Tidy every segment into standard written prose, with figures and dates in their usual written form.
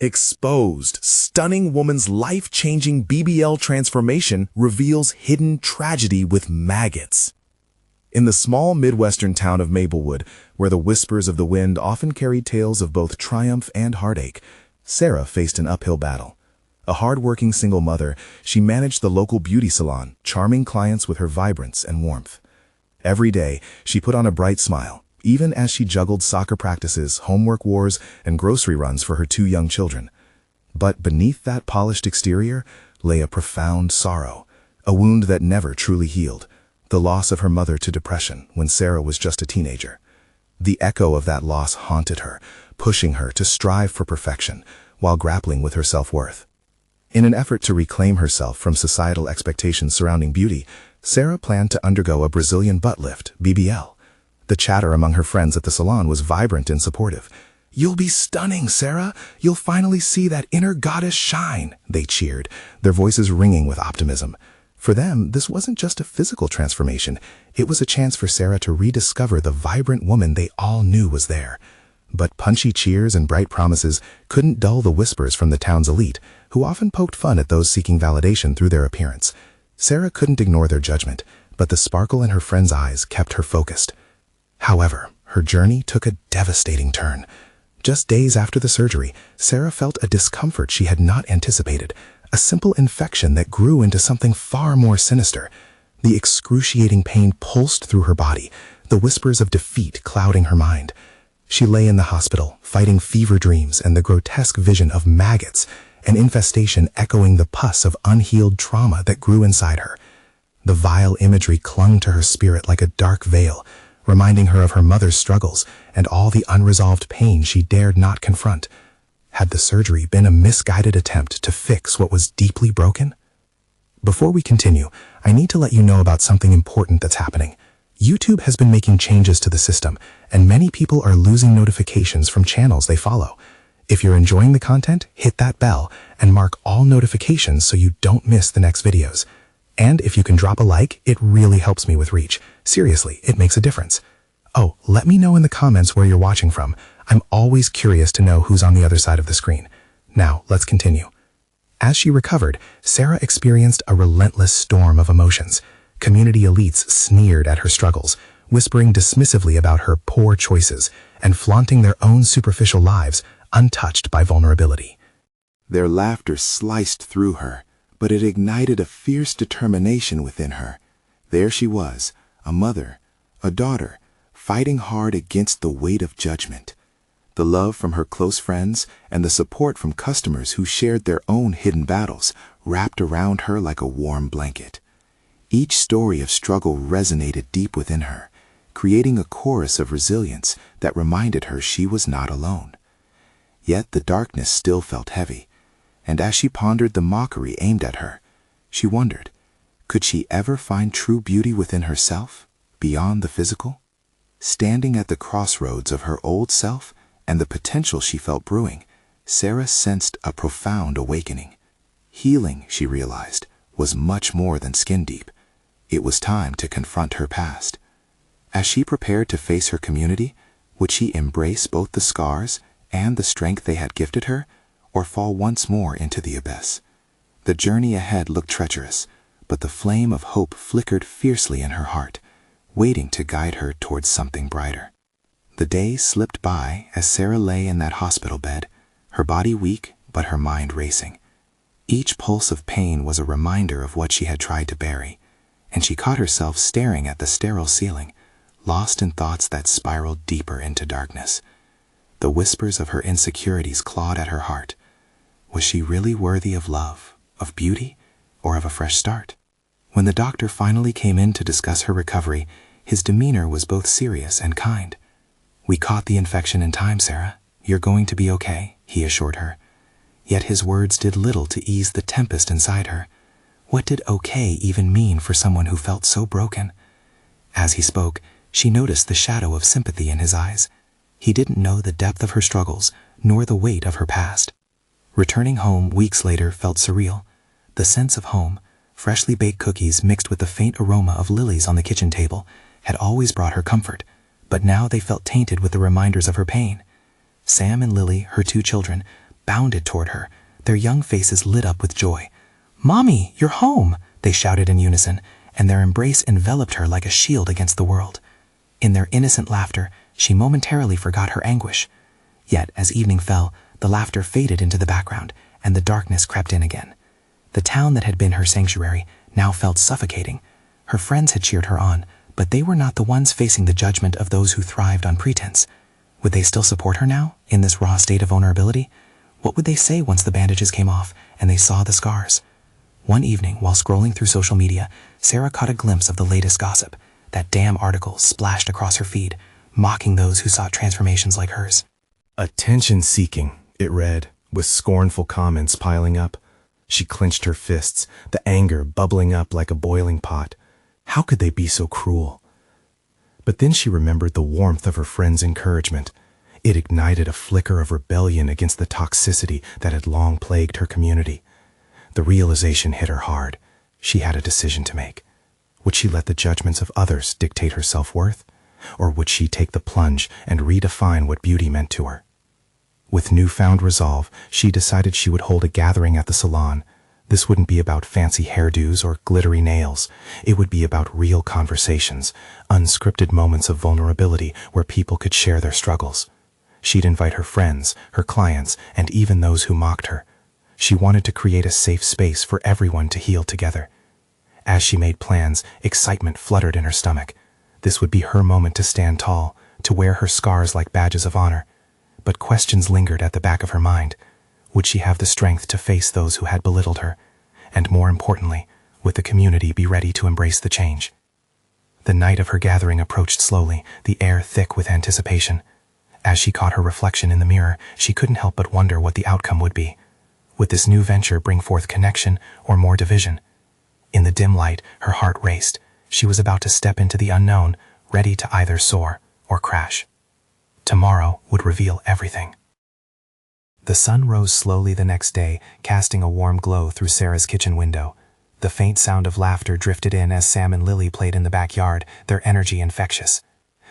Exposed, stunning woman's life-changing BBL transformation reveals hidden tragedy with maggots. In the small Midwestern town of Maplewood, where the whispers of the wind often carried tales of both triumph and heartache, Sarah faced an uphill battle. A hard-working single mother, she managed the local beauty salon, charming clients with her vibrance and warmth. Every day, she put on a bright smile, even as she juggled soccer practices, homework wars, and grocery runs for her two young children. But beneath that polished exterior lay a profound sorrow, a wound that never truly healed, the loss of her mother to depression when Sarah was just a teenager. The echo of that loss haunted her, pushing her to strive for perfection while grappling with her self-worth. In an effort to reclaim herself from societal expectations surrounding beauty, Sarah planned to undergo a Brazilian butt lift, BBL. The chatter among her friends at the salon was vibrant and supportive. "You'll be stunning, Sarah. You'll finally see that inner goddess shine," they cheered, their voices ringing with optimism. For them, this wasn't just a physical transformation. It was a chance for Sarah to rediscover the vibrant woman they all knew was there. But punchy cheers and bright promises couldn't dull the whispers from the town's elite, who often poked fun at those seeking validation through their appearance. Sarah couldn't ignore their judgment, but the sparkle in her friends' eyes kept her focused. However, her journey took a devastating turn. Just days after the surgery, Sarah felt a discomfort she had not anticipated, a simple infection that grew into something far more sinister. The excruciating pain pulsed through her body, the whispers of defeat clouding her mind. She lay in the hospital, fighting fever dreams and the grotesque vision of maggots, an infestation echoing the pus of unhealed trauma that grew inside her. The vile imagery clung to her spirit like a dark veil, reminding her of her mother's struggles and all the unresolved pain she dared not confront. Had the surgery been a misguided attempt to fix what was deeply broken? Before we continue, I need to let you know about something important that's happening. YouTube has been making changes to the system, and many people are losing notifications from channels they follow. If you're enjoying the content, hit that bell and mark all notifications so you don't miss the next videos. And if you can drop a like, it really helps me with reach. Seriously, it makes a difference. Oh, let me know in the comments where you're watching from. I'm always curious to know who's on the other side of the screen. Now, let's continue. As she recovered, Sarah experienced a relentless storm of emotions. Community elites sneered at her struggles, whispering dismissively about her poor choices and flaunting their own superficial lives untouched by vulnerability. Their laughter sliced through her, but it ignited a fierce determination within her. There she was, a mother, a daughter, fighting hard against the weight of judgment. The love from her close friends and the support from customers who shared their own hidden battles wrapped around her like a warm blanket. Each story of struggle resonated deep within her, creating a chorus of resilience that reminded her she was not alone. Yet the darkness still felt heavy, and as she pondered the mockery aimed at her, she wondered, could she ever find true beauty within herself, beyond the physical? Standing at the crossroads of her old self and the potential she felt brewing, Sarah sensed a profound awakening. Healing, she realized, was much more than skin deep. It was time to confront her past. As she prepared to face her community, would she embrace both the scars and the strength they had gifted her, or fall once more into the abyss? The journey ahead looked treacherous, but the flame of hope flickered fiercely in her heart, waiting to guide her towards something brighter. The days slipped by as Sarah lay in that hospital bed, her body weak but her mind racing. Each pulse of pain was a reminder of what she had tried to bury, and she caught herself staring at the sterile ceiling, lost in thoughts that spiraled deeper into darkness. The whispers of her insecurities clawed at her heart. Was she really worthy of love, of beauty, or of a fresh start? When the doctor finally came in to discuss her recovery, his demeanor was both serious and kind. "We caught the infection in time, Sarah. You're going to be okay," he assured her. Yet his words did little to ease the tempest inside her. What did okay even mean for someone who felt so broken? As he spoke, she noticed the shadow of sympathy in his eyes. He didn't know the depth of her struggles, nor the weight of her past. Returning home weeks later felt surreal. The sense of home, freshly baked cookies mixed with the faint aroma of lilies on the kitchen table, had always brought her comfort, but now they felt tainted with the reminders of her pain. Sam and Lily, her two children, bounded toward her, their young faces lit up with joy. "Mommy, you're home!" they shouted in unison, and their embrace enveloped her like a shield against the world. In their innocent laughter, she momentarily forgot her anguish. Yet, as evening fell, the laughter faded into the background, and the darkness crept in again. The town that had been her sanctuary now felt suffocating. Her friends had cheered her on, but they were not the ones facing the judgment of those who thrived on pretense. Would they still support her now, in this raw state of vulnerability? What would they say once the bandages came off and they saw the scars? One evening, while scrolling through social media, Sarah caught a glimpse of the latest gossip. That damn article splashed across her feed, mocking those who sought transformations like hers. Attention-seeking, it read, with scornful comments piling up. She clenched her fists, the anger bubbling up like a boiling pot. How could they be so cruel? But then she remembered the warmth of her friend's encouragement. It ignited a flicker of rebellion against the toxicity that had long plagued her community. The realization hit her hard. She had a decision to make. Would she let the judgments of others dictate her self-worth? Or would she take the plunge and redefine what beauty meant to her? With newfound resolve, she decided she would hold a gathering at the salon. This wouldn't be about fancy hairdos or glittery nails. It would be about real conversations, unscripted moments of vulnerability where people could share their struggles. She'd invite her friends, her clients, and even those who mocked her. She wanted to create a safe space for everyone to heal together. As she made plans, excitement fluttered in her stomach. This would be her moment to stand tall, to wear her scars like badges of honor. But questions lingered at the back of her mind. Would she have the strength to face those who had belittled her? And more importantly, would the community be ready to embrace the change? The night of her gathering approached slowly, the air thick with anticipation. As she caught her reflection in the mirror, she couldn't help but wonder what the outcome would be. Would this new venture bring forth connection or more division? In the dim light, her heart raced. She was about to step into the unknown, ready to either soar or crash. Tomorrow would reveal everything. The sun rose slowly the next day, casting a warm glow through Sarah's kitchen window. The faint sound of laughter drifted in as Sam and Lily played in the backyard, their energy infectious.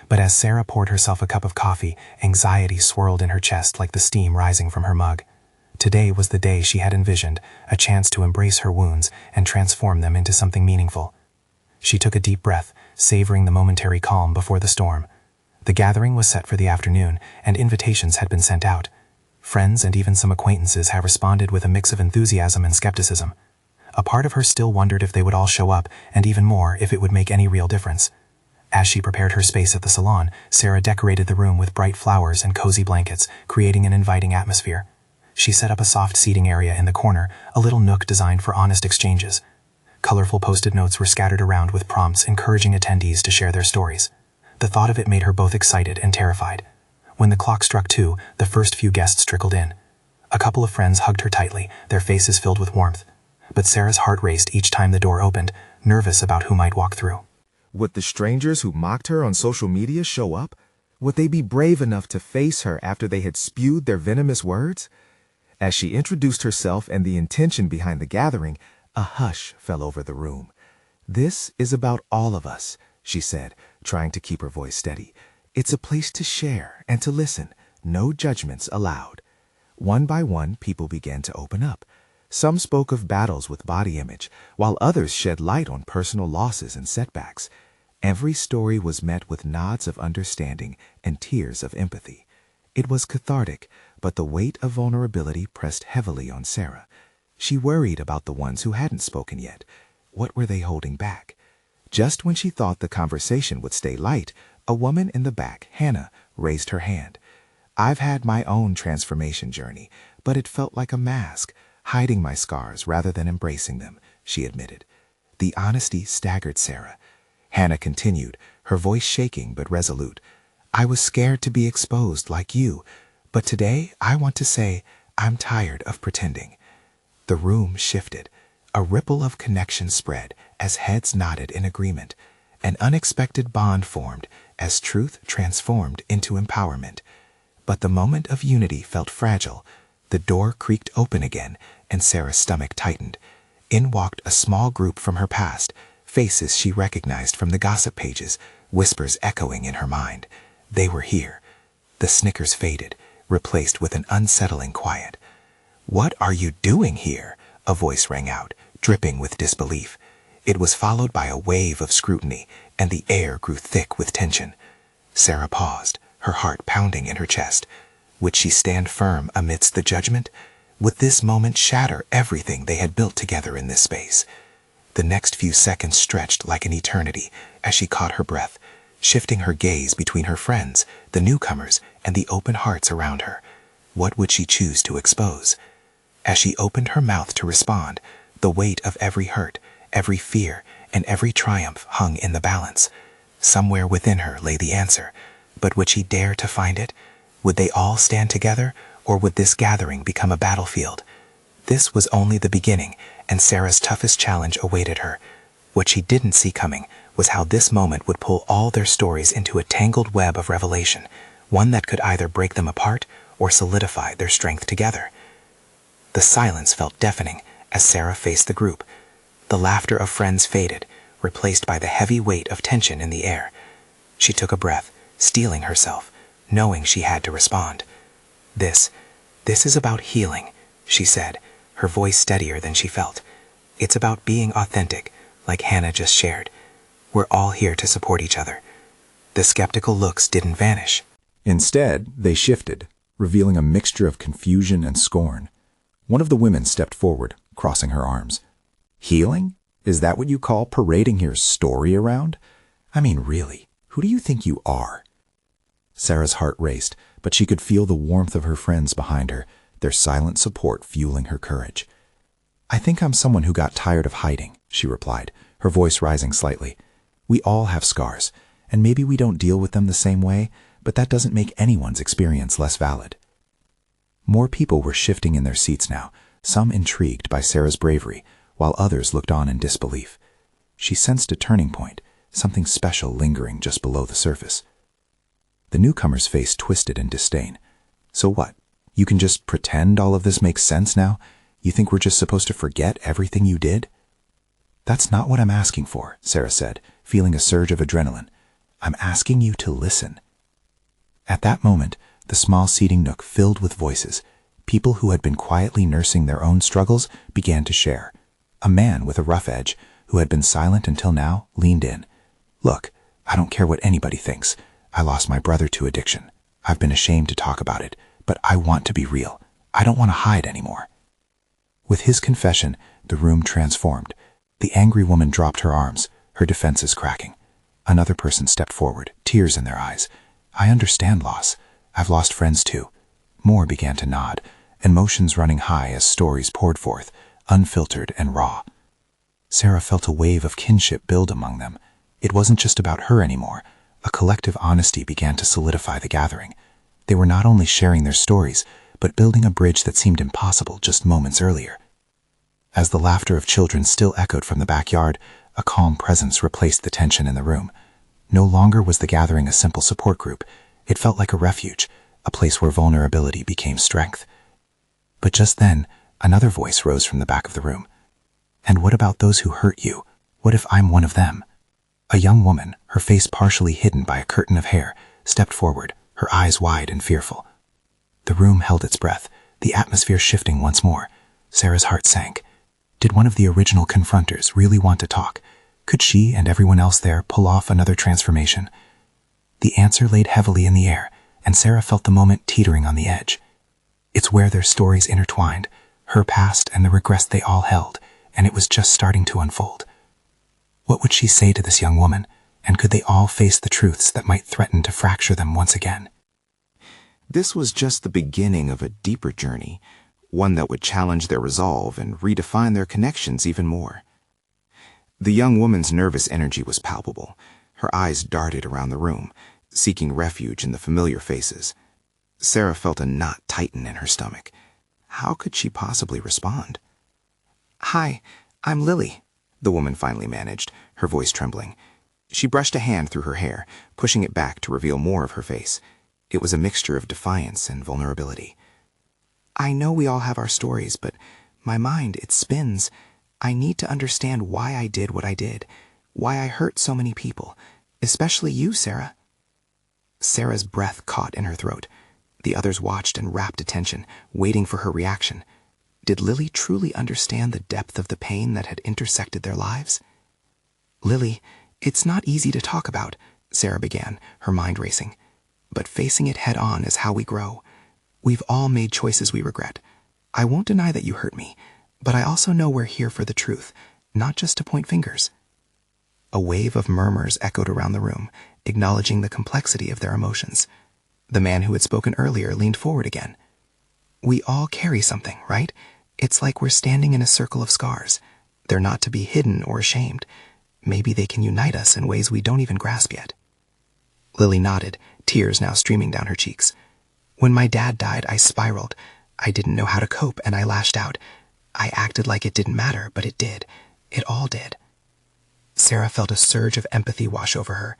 But as Sarah poured herself a cup of coffee, anxiety swirled in her chest like the steam rising from her mug. Today was the day she had envisioned, a chance to embrace her wounds and transform them into something meaningful. She took a deep breath, savoring the momentary calm before the storm. The gathering was set for the afternoon, and invitations had been sent out. Friends and even some acquaintances had responded with a mix of enthusiasm and skepticism. A part of her still wondered if they would all show up, and even more if it would make any real difference. As she prepared her space at the salon, Sarah decorated the room with bright flowers and cozy blankets, creating an inviting atmosphere. She set up a soft seating area in the corner, a little nook designed for honest exchanges. Colorful post-it notes were scattered around with prompts encouraging attendees to share their stories. The thought of it made her both excited and terrified. When the clock struck 2, the first few guests trickled in. A couple of friends hugged her tightly, their faces filled with warmth. But Sarah's heart raced each time the door opened, nervous about who might walk through. Would the strangers who mocked her on social media show up? Would they be brave enough to face her after they had spewed their venomous words? As she introduced herself and the intention behind the gathering, a hush fell over the room. "This is about all of us," she said, trying to keep her voice steady. "It's a place to share and to listen, no judgments allowed." One by one, people began to open up. Some spoke of battles with body image, while others shed light on personal losses and setbacks. Every story was met with nods of understanding and tears of empathy. It was cathartic, but the weight of vulnerability pressed heavily on Sarah. She worried about the ones who hadn't spoken yet. What were they holding back? Just when she thought the conversation would stay light, a woman in the back, Hannah, raised her hand. "I've had my own transformation journey, but it felt like a mask, hiding my scars rather than embracing them," she admitted. The honesty staggered Sarah. Hannah continued, her voice shaking but resolute. "I was scared to be exposed like you, but today I want to say I'm tired of pretending." The room shifted. A ripple of connection spread as heads nodded in agreement. An unexpected bond formed as truth transformed into empowerment. But the moment of unity felt fragile. The door creaked open again, and Sarah's stomach tightened. In walked a small group from her past, faces she recognized from the gossip pages, whispers echoing in her mind. They were here. The snickers faded, replaced with an unsettling quiet. "What are you doing here?" a voice rang out, dripping with disbelief. It was followed by a wave of scrutiny, and the air grew thick with tension. Sarah paused, her heart pounding in her chest. Would she stand firm amidst the judgment? Would this moment shatter everything they had built together in this space? The next few seconds stretched like an eternity as she caught her breath, shifting her gaze between her friends, the newcomers, and the open hearts around her. What would she choose to expose? As she opened her mouth to respond, the weight of every hurt, every fear, and every triumph hung in the balance. Somewhere within her lay the answer, but would she dare to find it? Would they all stand together, or would this gathering become a battlefield? This was only the beginning, and Sarah's toughest challenge awaited her. What she didn't see coming was how this moment would pull all their stories into a tangled web of revelation, one that could either break them apart or solidify their strength together. The silence felt deafening as Sarah faced the group. The laughter of friends faded, replaced by the heavy weight of tension in the air. She took a breath, steeling herself, knowing she had to respond. This is about healing," she said, her voice steadier than she felt. "It's about being authentic, like Hannah just shared. We're all here to support each other." The skeptical looks didn't vanish. Instead, they shifted, revealing a mixture of confusion and scorn. One of the women stepped forward, crossing her arms. "Healing? Is that what you call parading your story around? I mean, really, who do you think you are?" Sarah's heart raced, but she could feel the warmth of her friends behind her, their silent support fueling her courage. "I think I'm someone who got tired of hiding," she replied, her voice rising slightly. "We all have scars, and maybe we don't deal with them the same way, but that doesn't make anyone's experience less valid." More people were shifting in their seats now, some intrigued by Sarah's bravery, while others looked on in disbelief. She sensed a turning point, something special lingering just below the surface. The newcomer's face twisted in disdain. "So what? You can just pretend all of this makes sense now? You think we're just supposed to forget everything you did?" "That's not what I'm asking for," Sarah said, feeling a surge of adrenaline. "I'm asking you to listen." At that moment, the small seating nook filled with voices. People who had been quietly nursing their own struggles began to share. A man with a rough edge, who had been silent until now, leaned in. "Look, I don't care what anybody thinks. I lost my brother to addiction. I've been ashamed to talk about it, but I want to be real. I don't want to hide anymore." With his confession, the room transformed. The angry woman dropped her arms, her defenses cracking. Another person stepped forward, tears in their eyes. "I understand loss. I've lost friends too." More began to nod, emotions running high as stories poured forth, unfiltered and raw. Sarah felt a wave of kinship build among them. It wasn't just about her anymore. A collective honesty began to solidify the gathering. They were not only sharing their stories, but building a bridge that seemed impossible just moments earlier. As the laughter of children still echoed from the backyard, a calm presence replaced the tension in the room. No longer was the gathering a simple support group. It felt like a refuge, a place where vulnerability became strength. But just then, another voice rose from the back of the room. "And what about those who hurt you? What if I'm one of them?" A young woman, her face partially hidden by a curtain of hair, stepped forward, her eyes wide and fearful. The room held its breath, the atmosphere shifting once more. Sarah's heart sank. Did one of the original confronters really want to talk? Could she and everyone else there pull off another transformation? The answer laid heavily in the air, and Sarah felt the moment teetering on the edge. It's where their stories intertwined, her past and the regrets they all held, and it was just starting to unfold. What would she say to this young woman, and could they all face the truths that might threaten to fracture them once again? This was just the beginning of a deeper journey, one that would challenge their resolve and redefine their connections even more. The young woman's nervous energy was palpable. Her eyes darted around the room, seeking refuge in the familiar faces. Sarah felt a knot tighten in her stomach. How could she possibly respond? "Hi, I'm Lily," the woman finally managed, her voice trembling. She brushed a hand through her hair, pushing it back to reveal more of her face. It was a mixture of defiance and vulnerability. "I know we all have our stories, but my mind, it spins. I need to understand why I did what I did, why I hurt so many people, especially you, Sarah." Sarah's breath caught in her throat. The others watched in rapt attention, waiting for her reaction. Did Lily truly understand the depth of the pain that had intersected their lives? "Lily, it's not easy to talk about," Sarah began, her mind racing. "But facing it head on is how we grow. We've all made choices we regret. I won't deny that you hurt me, but I also know we're here for the truth, not just to point fingers." A wave of murmurs echoed around the room, acknowledging the complexity of their emotions. The man who had spoken earlier leaned forward again. "We all carry something, right? It's like we're standing in a circle of scars. They're not to be hidden or ashamed. Maybe they can unite us in ways we don't even grasp yet." Lily nodded, tears now streaming down her cheeks. "When my dad died, I spiraled. I didn't know how to cope, and I lashed out. I acted like it didn't matter, but it did. It all did." Sarah felt a surge of empathy wash over her.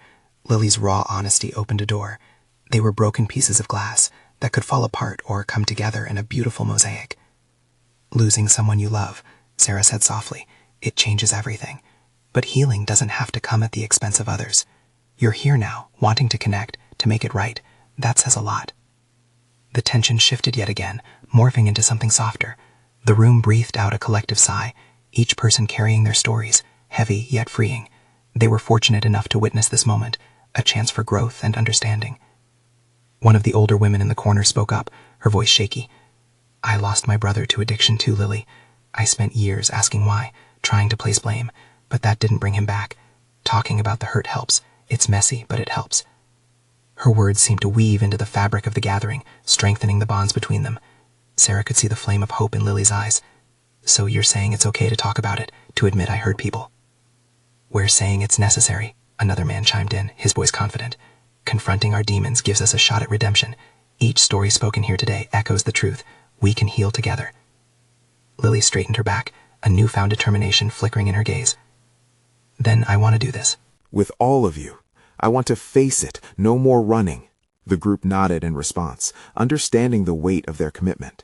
Lily's raw honesty opened a door. They were broken pieces of glass that could fall apart or come together in a beautiful mosaic. "Losing someone you love," Sarah said softly, "it changes everything. But healing doesn't have to come at the expense of others. You're here now, wanting to connect, to make it right. That says a lot." The tension shifted yet again, morphing into something softer. The room breathed out a collective sigh, each person carrying their stories, heavy yet freeing. They were fortunate enough to witness this moment, a chance for growth and understanding. One of the older women in the corner spoke up, her voice shaky. "I lost my brother to addiction too, Lily. I spent years asking why, trying to place blame, but that didn't bring him back. Talking about the hurt helps. It's messy, but it helps." Her words seemed to weave into the fabric of the gathering, strengthening the bonds between them. Sarah could see the flame of hope in Lily's eyes. "So you're saying it's okay to talk about it, to admit I hurt people?" "We're saying it's necessary," another man chimed in, his voice confident. "Confronting our demons gives us a shot at redemption. Each story spoken here today echoes the truth. We can heal together." Lily straightened her back, a newfound determination flickering in her gaze. "Then I want to do this." With all of you. I want to face it. No more running. The group nodded in response, understanding the weight of their commitment.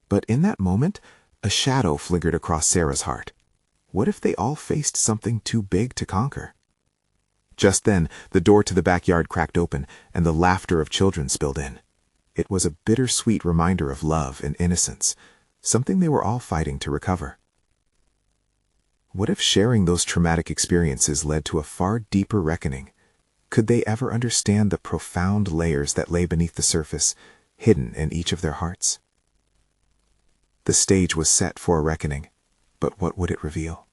But in that moment, a shadow flickered across Sarah's heart. What if they all faced something too big to conquer? Just then, the door to the backyard cracked open, and the laughter of children spilled in. It was a bittersweet reminder of love and innocence, something they were all fighting to recover. What if sharing those traumatic experiences led to a far deeper reckoning? Could they ever understand the profound layers that lay beneath the surface, hidden in each of their hearts? The stage was set for a reckoning, but what would it reveal?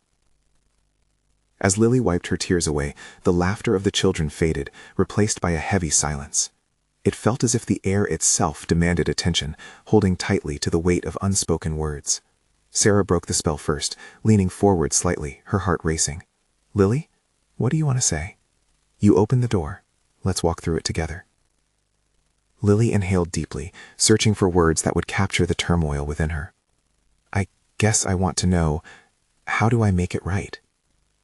As Lily wiped her tears away, the laughter of the children faded, replaced by a heavy silence. It felt as if the air itself demanded attention, holding tightly to the weight of unspoken words. Sarah broke the spell first, leaning forward slightly, her heart racing. "Lily, what do you want to say? You opened the door. Let's walk through it together." Lily inhaled deeply, searching for words that would capture the turmoil within her. "I guess I want to know, how do I make it right?"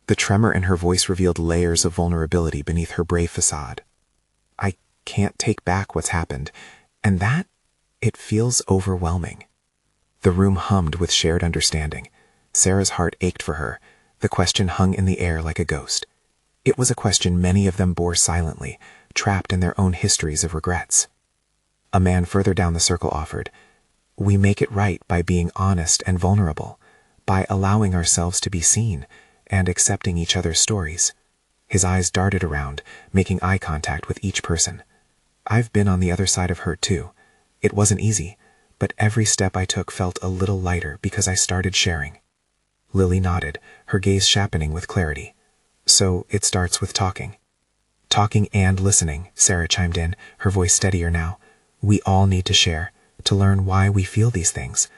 The tremor in her voice revealed layers of vulnerability beneath her brave facade. "I can't take back what's happened, and it feels overwhelming." The room hummed with shared understanding. Sarah's heart ached for her. The question hung in the air like a ghost. It was a question many of them bore silently, trapped in their own histories of regrets. A man further down the circle offered, "We make it right by being honest and vulnerable, by allowing ourselves to be seen, and accepting each other's stories." His eyes darted around, making eye contact with each person. "I've been on the other side of hurt too. It wasn't easy, but every step I took felt a little lighter because I started sharing." Lily nodded, her gaze sharpening with clarity. "So it starts with talking." "Talking and listening," Sarah chimed in, her voice steadier now. "We all need to share, to learn why we feel these things.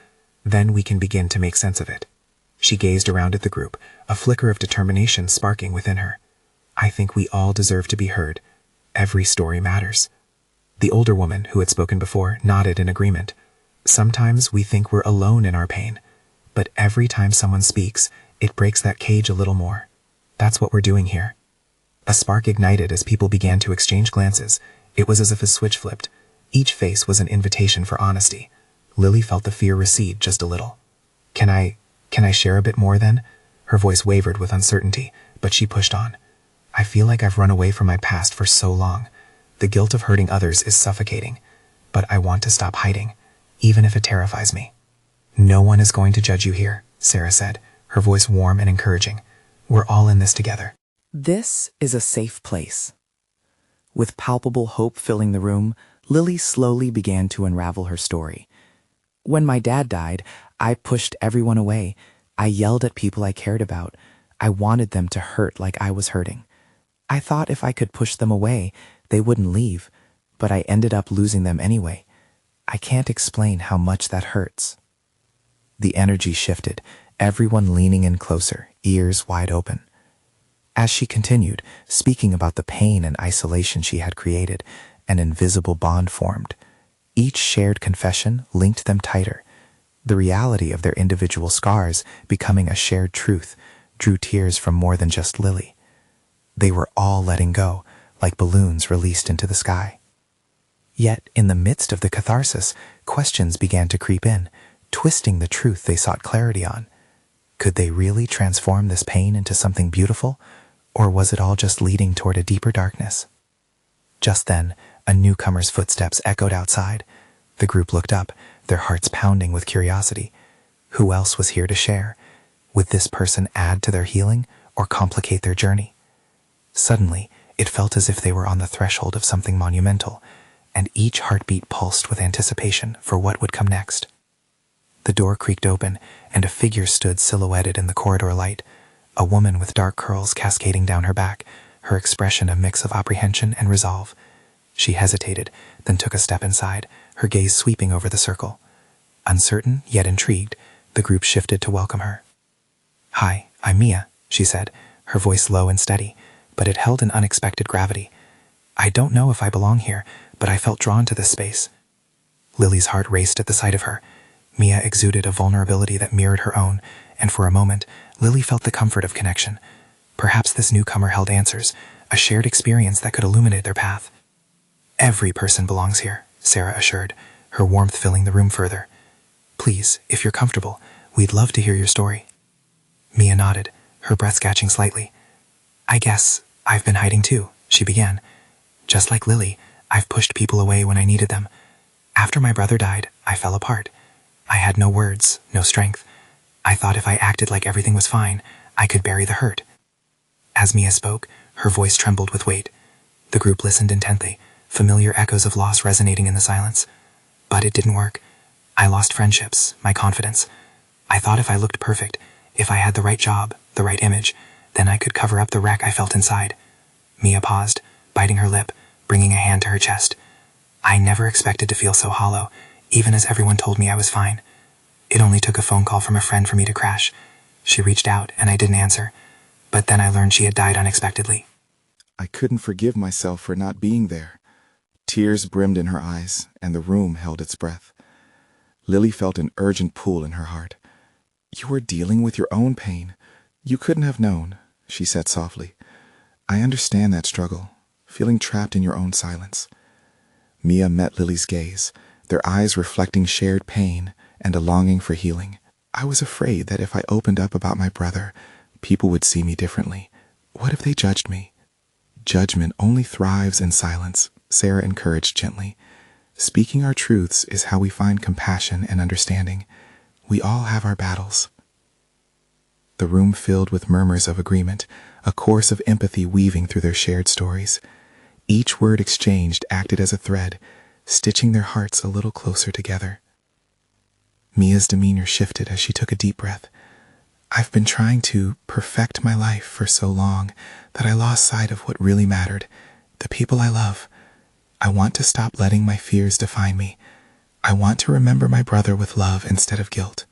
Then we can begin to make sense of it." She gazed around at the group, a flicker of determination sparking within her. "I think we all deserve to be heard. Every story matters." The older woman, who had spoken before, nodded in agreement. "Sometimes we think we're alone in our pain, but every time someone speaks, it breaks that cage a little more. That's what we're doing here." A spark ignited as people began to exchange glances. It was as if a switch flipped. Each face was an invitation for honesty. Lily felt the fear recede just a little. Can I share a bit more then?" Her voice wavered with uncertainty, but she pushed on. "I feel like I've run away from my past for so long. The guilt of hurting others is suffocating, but I want to stop hiding, even if it terrifies me." No one is going to judge you here, Sarah said, her voice warm and encouraging. We're all in this together. This is a safe place. With palpable hope filling the room, Lily slowly began to unravel her story. When my dad died, I pushed everyone away. I yelled at people I cared about. I wanted them to hurt like I was hurting. I thought if I could push them away, they wouldn't leave, but I ended up losing them anyway. I can't explain how much that hurts. The energy shifted, everyone leaning in closer, ears wide open. As she continued, speaking about the pain and isolation she had created, an invisible bond formed. Each shared confession linked them tighter. The reality of their individual scars, becoming a shared truth, drew tears from more than just Lily. They were all letting go, like balloons released into the sky. Yet, in the midst of the catharsis, questions began to creep in, twisting the truth they sought clarity on. Could they really transform this pain into something beautiful, or was it all just leading toward a deeper darkness? Just then, a newcomer's footsteps echoed outside. The group looked up, their hearts pounding with curiosity. Who else was here to share? Would this person add to their healing or complicate their journey? Suddenly, it felt as if they were on the threshold of something monumental, and each heartbeat pulsed with anticipation for what would come next. The door creaked open, and a figure stood silhouetted in the corridor light, a woman with dark curls cascading down her back, her expression a mix of apprehension and resolve. She hesitated, then took a step inside, her gaze sweeping over the circle. Uncertain, yet intrigued, the group shifted to welcome her. "Hi, I'm Mia," she said, her voice low and steady, but it held an unexpected gravity. "I don't know if I belong here, but I felt drawn to this space." Lily's heart raced at the sight of her. Mia exuded a vulnerability that mirrored her own, and for a moment, Lily felt the comfort of connection. Perhaps this newcomer held answers, a shared experience that could illuminate their path. "Every person belongs here," Sarah assured, her warmth filling the room further. "Please, if you're comfortable, we'd love to hear your story." Mia nodded, her breath catching slightly. "I guess I've been hiding too," she began. "Just like Lily, I've pushed people away when I needed them. After my brother died, I fell apart. I had no words, no strength. I thought if I acted like everything was fine, I could bury the hurt." As Mia spoke, her voice trembled with weight. The group listened intently, familiar echoes of loss resonating in the silence. But it didn't work. I lost friendships, my confidence. I thought if I looked perfect, if I had the right job, the right image, then I could cover up the wreck I felt inside. Mia paused, biting her lip, bringing a hand to her chest. I never expected to feel so hollow, even as everyone told me I was fine. It only took a phone call from a friend for me to crash. She reached out, and I didn't answer. But then I learned she had died unexpectedly. I couldn't forgive myself for not being there. Tears brimmed in her eyes, and the room held its breath. Lily felt an urgent pull in her heart. "You were dealing with your own pain. You couldn't have known," she said softly. "I understand that struggle, feeling trapped in your own silence." Mia met Lily's gaze, their eyes reflecting shared pain and a longing for healing. "I was afraid that if I opened up about my brother, people would see me differently. What if they judged me?" "Judgment only thrives in silence," Sarah encouraged gently. "Speaking our truths is how we find compassion and understanding. We all have our battles." The room filled with murmurs of agreement, a chorus of empathy weaving through their shared stories. Each word exchanged acted as a thread, stitching their hearts a little closer together. Mia's demeanor shifted as she took a deep breath. "I've been trying to perfect my life for so long that I lost sight of what really mattered, the people I love. I want to stop letting my fears define me. I want to remember my brother with love instead of guilt."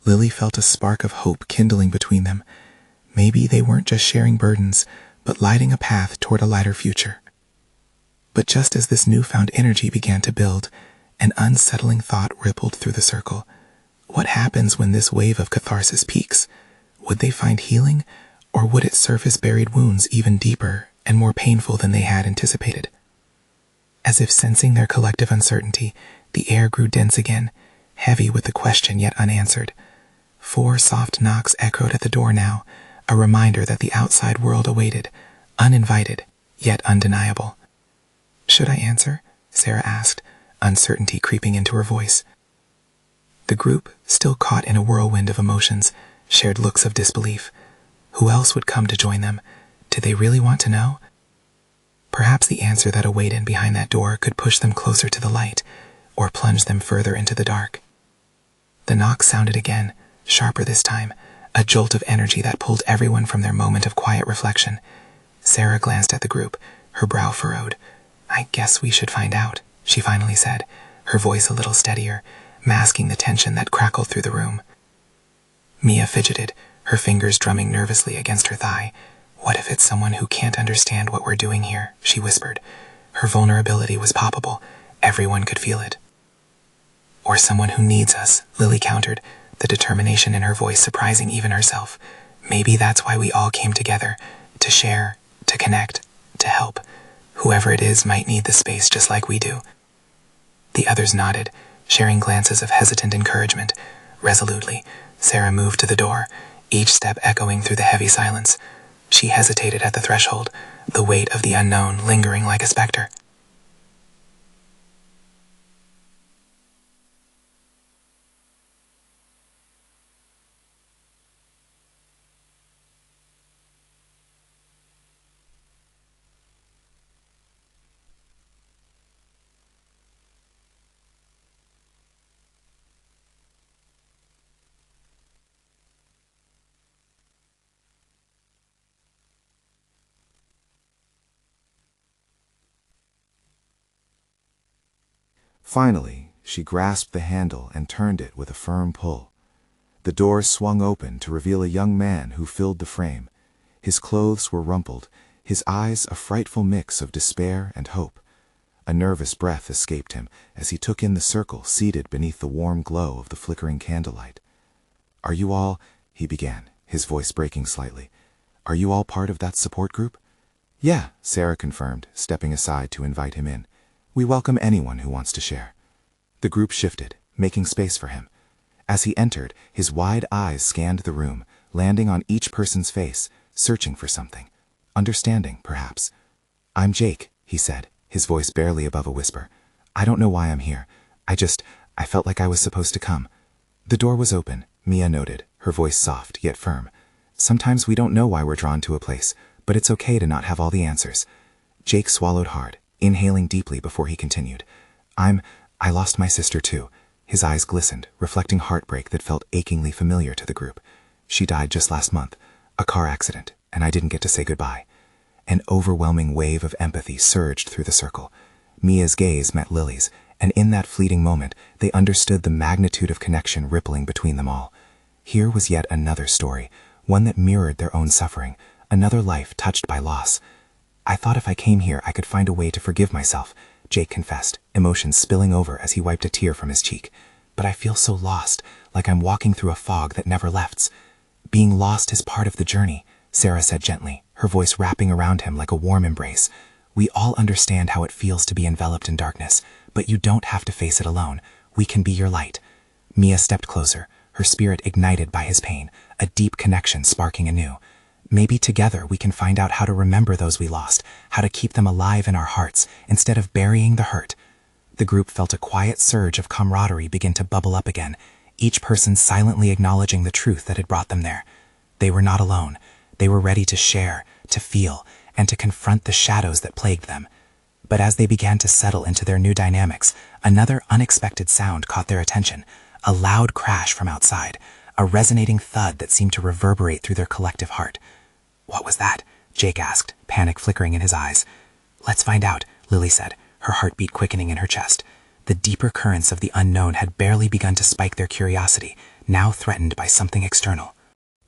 Lily felt a spark of hope kindling between them. Maybe they weren't just sharing burdens, but lighting a path toward a lighter future. But just as this newfound energy began to build, an unsettling thought rippled through the circle. What happens when this wave of catharsis peaks? Would they find healing, or would it surface buried wounds even deeper and more painful than they had anticipated? As if sensing their collective uncertainty, the air grew dense again, heavy with the question yet unanswered. 4 soft knocks echoed at the door now, a reminder that the outside world awaited, uninvited, yet undeniable. "Should I answer?" Sarah asked, uncertainty creeping into her voice. The group, still caught in a whirlwind of emotions, shared looks of disbelief. Who else would come to join them? Did they really want to know? Perhaps the answer that awaited behind that door could push them closer to the light, or plunge them further into the dark. The knock sounded again, sharper this time, a jolt of energy that pulled everyone from their moment of quiet reflection. Sarah glanced at the group, her brow furrowed. "I guess we should find out," she finally said, her voice a little steadier, masking the tension that crackled through the room. Mia fidgeted, her fingers drumming nervously against her thigh. "What if it's someone who can't understand what we're doing here?" she whispered. Her vulnerability was palpable. Everyone could feel it. "Or someone who needs us," Lily countered, the determination in her voice surprising even herself. "Maybe that's why we all came together, to share, to connect, to help. Whoever it is might need the space just like we do." The others nodded, sharing glances of hesitant encouragement. Resolutely, Sarah moved to the door, each step echoing through the heavy silence. She hesitated at the threshold, the weight of the unknown lingering like a specter. Finally, she grasped the handle and turned it with a firm pull. The door swung open to reveal a young man who filled the frame. His clothes were rumpled, his eyes a frightful mix of despair and hope. A nervous breath escaped him as he took in the circle seated beneath the warm glow of the flickering candlelight. "Are you all," he began, his voice breaking slightly, "are you all part of that support group?" "Yeah," Sarah confirmed, stepping aside to invite him in. "We welcome anyone who wants to share." The group shifted, making space for him. As he entered, his wide eyes scanned the room, landing on each person's face, searching for something. Understanding, perhaps. "I'm Jake," he said, his voice barely above a whisper. "I don't know why I'm here. I felt like I was supposed to come." The door was open, Mia noted, her voice soft yet firm. "Sometimes we don't know why we're drawn to a place, but it's okay to not have all the answers." Jake swallowed hard, inhaling deeply before he continued. I lost my sister too." His eyes glistened, reflecting heartbreak that felt achingly familiar to the group. "She died just last month, a car accident, and I didn't get to say goodbye." An overwhelming wave of empathy surged through the circle. Mia's gaze met Lily's, and in that fleeting moment, they understood the magnitude of connection rippling between them all. Here was yet another story, one that mirrored their own suffering, another life touched by loss. "I thought if I came here I could find a way to forgive myself," Jake confessed, emotions spilling over as he wiped a tear from his cheek. "But I feel so lost, like I'm walking through a fog that never lifts." "Being lost is part of the journey," Sarah said gently, her voice wrapping around him like a warm embrace. "We all understand how it feels to be enveloped in darkness, but you don't have to face it alone. We can be your light." Mia stepped closer, her spirit ignited by his pain, a deep connection sparking anew. "Maybe together we can find out how to remember those we lost, how to keep them alive in our hearts, instead of burying the hurt." The group felt a quiet surge of camaraderie begin to bubble up again, each person silently acknowledging the truth that had brought them there. They were not alone. They were ready to share, to feel, and to confront the shadows that plagued them. But as they began to settle into their new dynamics, another unexpected sound caught their attention, a loud crash from outside, a resonating thud that seemed to reverberate through their collective heart. "What was that?" Jake asked, panic flickering in his eyes. "Let's find out," Lily said, her heartbeat quickening in her chest. The deeper currents of the unknown had barely begun to spike their curiosity, now threatened by something external.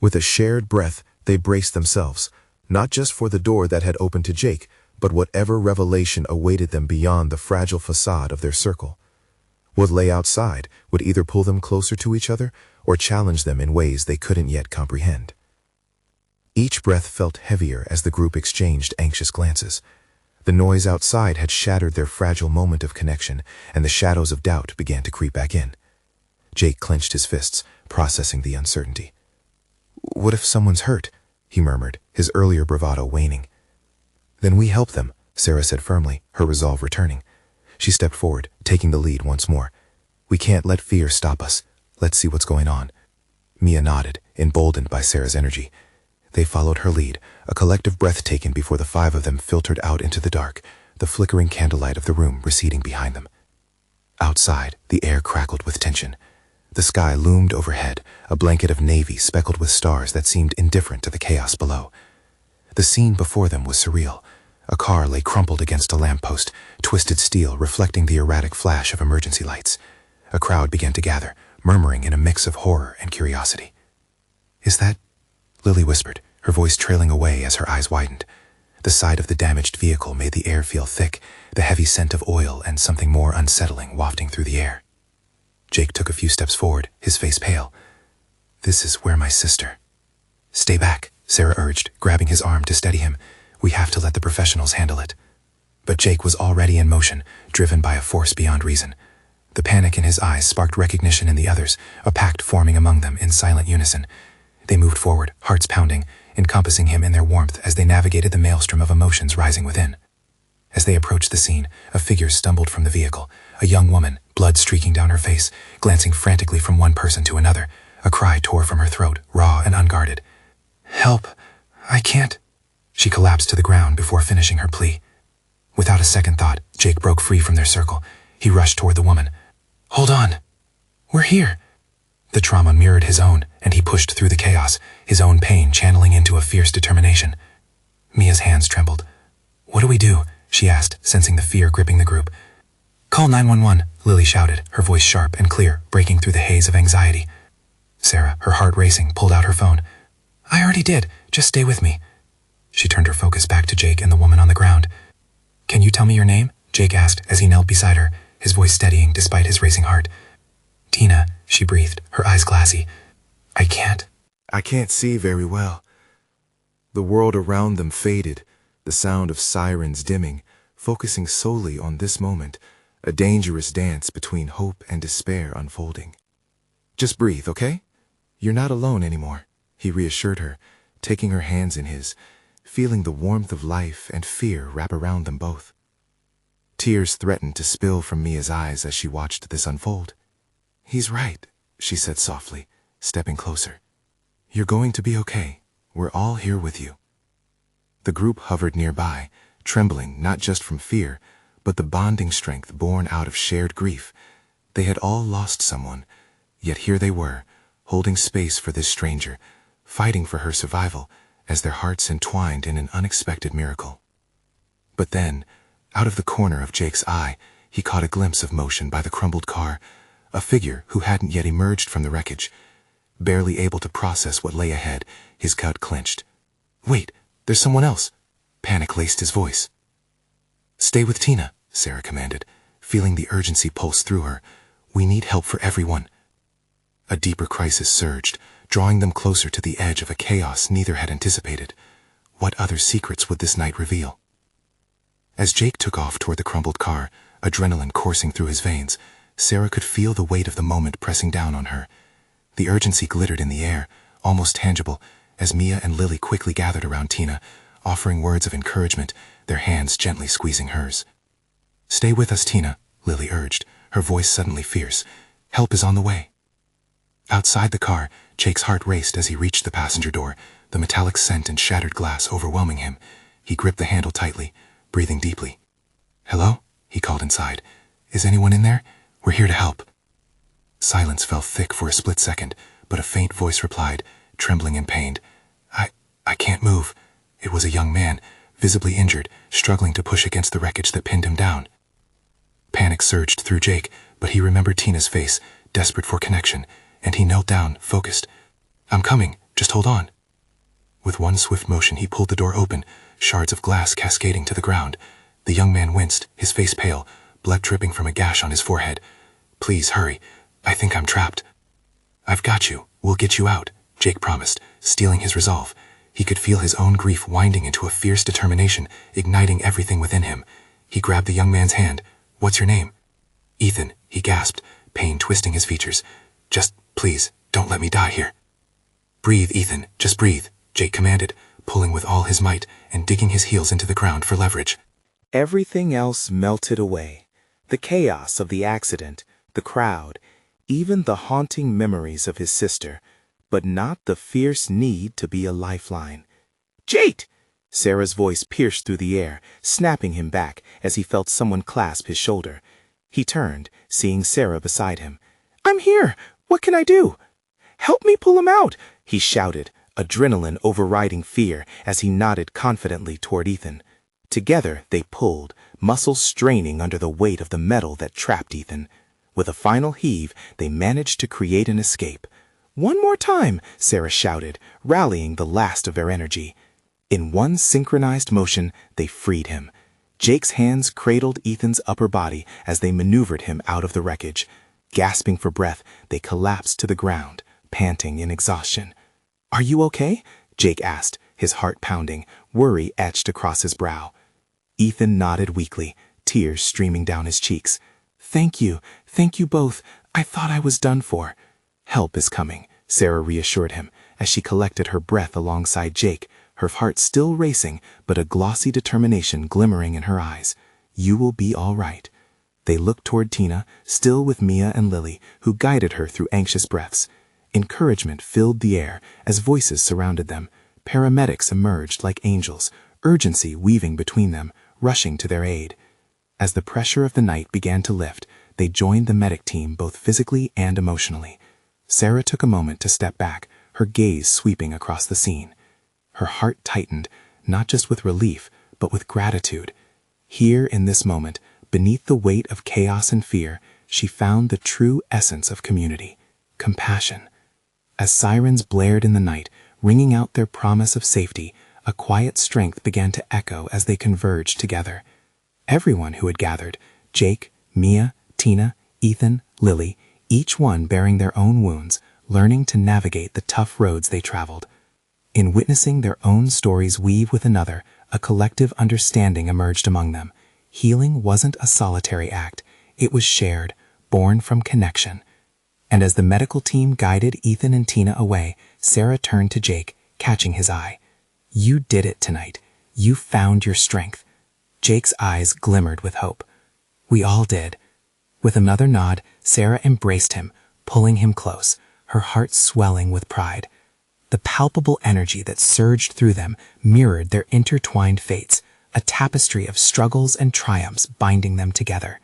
With a shared breath, they braced themselves, not just for the door that had opened to Jake, but whatever revelation awaited them beyond the fragile facade of their circle. What lay outside would either pull them closer to each other or challenge them in ways they couldn't yet comprehend. Each breath felt heavier as the group exchanged anxious glances. The noise outside had shattered their fragile moment of connection, and the shadows of doubt began to creep back in. Jake clenched his fists, processing the uncertainty. "What if someone's hurt?" he murmured, his earlier bravado waning. "Then we help them," Sarah said firmly, her resolve returning. She stepped forward, taking the lead once more. "We can't let fear stop us. Let's see what's going on. Mia nodded, emboldened by Sarah's energy. They followed her lead, a collective breath taken before the five of them filtered out into the dark, the flickering candlelight of the room receding behind them. Outside, the air crackled with tension. The sky loomed overhead, a blanket of navy speckled with stars that seemed indifferent to the chaos below. The scene before them was surreal. A car lay crumpled against a lamppost, twisted steel reflecting the erratic flash of emergency lights. A crowd began to gather, murmuring in a mix of horror and curiosity. "Is that?" Lily whispered, her voice trailing away as her eyes widened. The sight of the damaged vehicle made the air feel thick, the heavy scent of oil and something more unsettling wafting through the air. Jake took a few steps forward, his face pale. "This is where my sister—" "Stay back," Sarah urged, grabbing his arm to steady him. "We have to let the professionals handle it." But Jake was already in motion, driven by a force beyond reason. The panic in his eyes sparked recognition in the others, a pact forming among them in silent unison. They moved forward, hearts pounding, encompassing him in their warmth as they navigated the maelstrom of emotions rising within. As they approached the scene, a figure stumbled from the vehicle, a young woman, blood streaking down her face, glancing frantically from one person to another. A cry tore from her throat, raw and unguarded. "Help! I can't!" She collapsed to the ground before finishing her plea. Without a second thought, Jake broke free from their circle. He rushed toward the woman. "Hold on! We're here!" The trauma mirrored his own, and he pushed through the chaos, his own pain channeling into a fierce determination. Mia's hands trembled. "What do we do?" she asked, sensing the fear gripping the group. "Call 911, Lily shouted, her voice sharp and clear, breaking through the haze of anxiety. Sarah, her heart racing, pulled out her phone. "I already did. Just stay with me." She turned her focus back to Jake and the woman on the ground. "Can you tell me your name?" Jake asked as he knelt beside her, his voice steadying despite his racing heart. "Tina," she breathed, her eyes glassy. I can't see very well." The world around them faded, the sound of sirens dimming, focusing solely on this moment, a dangerous dance between hope and despair unfolding. "Just breathe, okay? You're not alone anymore," he reassured her, taking her hands in his, feeling the warmth of life and fear wrap around them both. Tears threatened to spill from Mia's eyes as she watched this unfold. "He's right," she said softly, stepping closer. "You're going to be okay. We're all here with you." The group hovered nearby, trembling not just from fear, but the bonding strength born out of shared grief. They had all lost someone, yet here they were, holding space for this stranger, fighting for her survival as their hearts entwined in an unexpected miracle. But then, out of the corner of Jake's eye, he caught a glimpse of motion by the crumbled car, a figure who hadn't yet emerged from the wreckage. Barely able to process what lay ahead, his gut clenched. "Wait, there's someone else!" Panic laced his voice. "Stay with Tina," Sarah commanded, feeling the urgency pulse through her. "We need help for everyone." A deeper crisis surged, drawing them closer to the edge of a chaos neither had anticipated. What other secrets would this night reveal? As Jake took off toward the crumbled car, adrenaline coursing through his veins, Sarah could feel the weight of the moment pressing down on her. The urgency glittered in the air, almost tangible, as Mia and Lily quickly gathered around Tina, offering words of encouragement, their hands gently squeezing hers. "Stay with us, Tina," Lily urged, her voice suddenly fierce. "Help is on the way." Outside the car, Jake's heart raced as he reached the passenger door, the metallic scent and shattered glass overwhelming him. He gripped the handle tightly, breathing deeply. "Hello?" he called inside. "Is anyone in there? We're here to help." Silence fell thick for a split second, but a faint voice replied, trembling and pained. I can't move." It was a young man, visibly injured, struggling to push against the wreckage that pinned him down. Panic surged through Jake, but he remembered Tina's face, desperate for connection, and he knelt down, focused. "I'm coming, just hold on." With one swift motion he pulled the door open, shards of glass cascading to the ground. The young man winced, his face pale, blood dripping from a gash on his forehead. "Please hurry. I think I'm trapped." "I've got you. We'll get you out," Jake promised, steeling his resolve. He could feel his own grief winding into a fierce determination, igniting everything within him. He grabbed the young man's hand. "What's your name?" "Ethan," he gasped, pain twisting his features. "Just, please, don't let me die here." "Breathe, Ethan, just breathe," Jake commanded, pulling with all his might and digging his heels into the ground for leverage. Everything else melted away. The chaos of the accident, the crowd, even the haunting memories of his sister, but not the fierce need to be a lifeline. "Jake!" Sarah's voice pierced through the air, snapping him back as he felt someone clasp his shoulder. He turned, seeing Sarah beside him. "I'm here! What can I do?" "Help me pull him out!" he shouted, adrenaline overriding fear as he nodded confidently toward Ethan. Together they pulled, muscles straining under the weight of the metal that trapped Ethan. With a final heave, they managed to create an escape. "One more time!" Sarah shouted, rallying the last of their energy. In one synchronized motion, they freed him. Jake's hands cradled Ethan's upper body as they maneuvered him out of the wreckage. Gasping for breath, they collapsed to the ground, panting in exhaustion. "Are you okay?" Jake asked, his heart pounding, worry etched across his brow. Ethan nodded weakly, tears streaming down his cheeks. Thank you both. I thought I was done for." "Help is coming," Sarah reassured him as she collected her breath alongside Jake, her heart still racing but a glossy determination glimmering in her eyes. "You will be all right." They looked toward Tina, still with Mia and Lily, who guided her through anxious breaths. Encouragement filled the air as voices surrounded them. Paramedics emerged like angels, urgency weaving between them, rushing to their aid. As the pressure of the night began to lift, they joined the medic team both physically and emotionally. Sarah took a moment to step back, her gaze sweeping across the scene. Her heart tightened, not just with relief, but with gratitude. Here in this moment, beneath the weight of chaos and fear, she found the true essence of community, compassion. As sirens blared in the night, ringing out their promise of safety, a quiet strength began to echo as they converged together. Everyone who had gathered, Jake, Mia, Tina, Ethan, Lily, each one bearing their own wounds, learning to navigate the tough roads they traveled. In witnessing their own stories weave with another, a collective understanding emerged among them. Healing wasn't a solitary act. It was shared, born from connection. And as the medical team guided Ethan and Tina away, Sarah turned to Jake, catching his eye. "You did it tonight. You found your strength." Jake's eyes glimmered with hope. "We all did." With another nod, Sarah embraced him, pulling him close, her heart swelling with pride. The palpable energy that surged through them mirrored their intertwined fates, a tapestry of struggles and triumphs binding them together.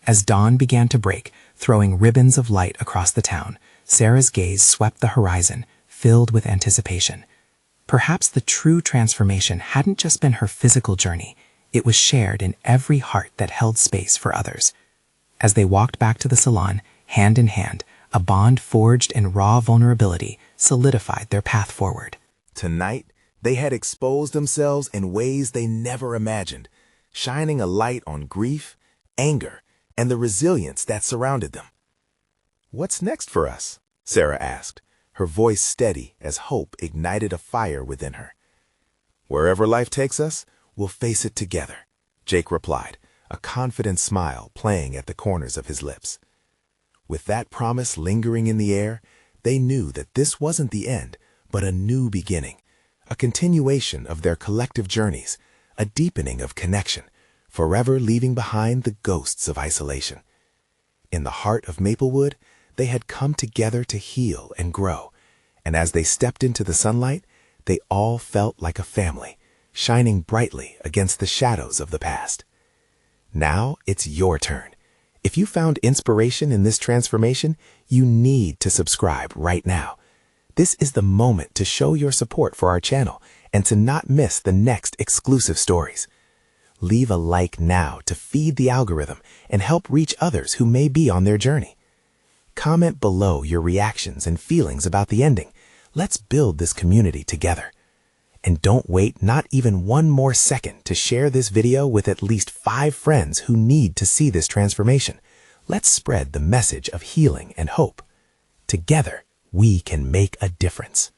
As dawn began to break, throwing ribbons of light across the town, Sarah's gaze swept the horizon, filled with anticipation. Perhaps the true transformation hadn't just been her physical journey, it was shared in every heart that held space for others. As they walked back to the salon, hand in hand, a bond forged in raw vulnerability solidified their path forward. Tonight, they had exposed themselves in ways they never imagined, shining a light on grief, anger, and the resilience that surrounded them. "What's next for us?" Sarah asked, her voice steady as hope ignited a fire within her. "Wherever life takes us, we'll face it together," Jake replied, a confident smile playing at the corners of his lips. With that promise lingering in the air, they knew that this wasn't the end, but a new beginning, a continuation of their collective journeys, a deepening of connection, forever leaving behind the ghosts of isolation. In the heart of Maplewood, they had come together to heal and grow, and as they stepped into the sunlight, they all felt like a family, shining brightly against the shadows of the past. Now it's your turn. If you found inspiration in this transformation, you need to subscribe right now. This is the moment to show your support for our channel and to not miss the next exclusive stories. Leave a like now to feed the algorithm and help reach others who may be on their journey. Comment below your reactions and feelings about the ending. Let's build this community together. And don't wait not even one more second to share this video with at least 5 friends who need to see this transformation. Let's spread the message of healing and hope. Together, we can make a difference.